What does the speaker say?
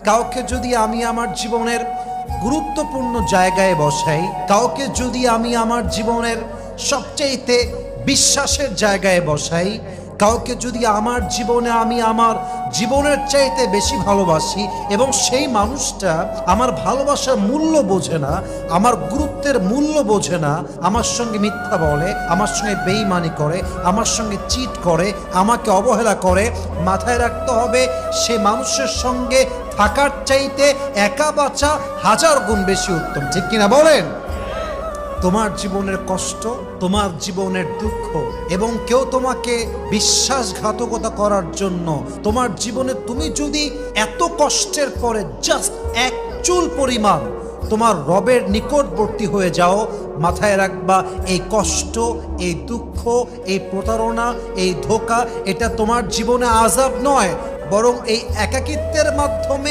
কাউকে যদি আমি আমার জীবনের গুরুত্বপূর্ণ জায়গায় বসাই, কাউকে যদি আমি আমার জীবনের সবচেয়ে বিশ্বাসের জায়গায় বসাই, কাউকে যদি আমার জীবনে আমি আমার জীবনের চাইতে বেশি ভালোবাসি এবং সেই মানুষটা আমার ভালোবাসার মূল্য বোঝে না, আমার গুরুত্বের মূল্য বোঝে না, আমার সঙ্গে মিথ্যা বলে, আমার সঙ্গে বেইমানি করে, আমার সঙ্গে চিট করে, আমাকে অবহেলা করে, মাথায় রাখতে হবে সে মানুষের সঙ্গে থাকার চাইতে একা বাঁচা 1000 গুণ বেশি উত্তম। ঠিক কিনা বলেন? তোমার জীবনের কষ্ট, তোমার জীবনের দুঃখ এবং কেউ তোমাকে বিশ্বাসঘাতকতা করার জন্য তোমার জীবনে তুমি যদি এত কষ্টের পরে জাস্ট এক চুল পরিমাণ তোমার রবের নিকটবর্তী হয়ে যাও, মাথায় রাখবা এই কষ্ট, এই দুঃখ, এই প্রতারণা, এই ধোঁকা এটা তোমার জীবনে আযাব নয়, বরং এই একাকিত্বের মাধ্যমে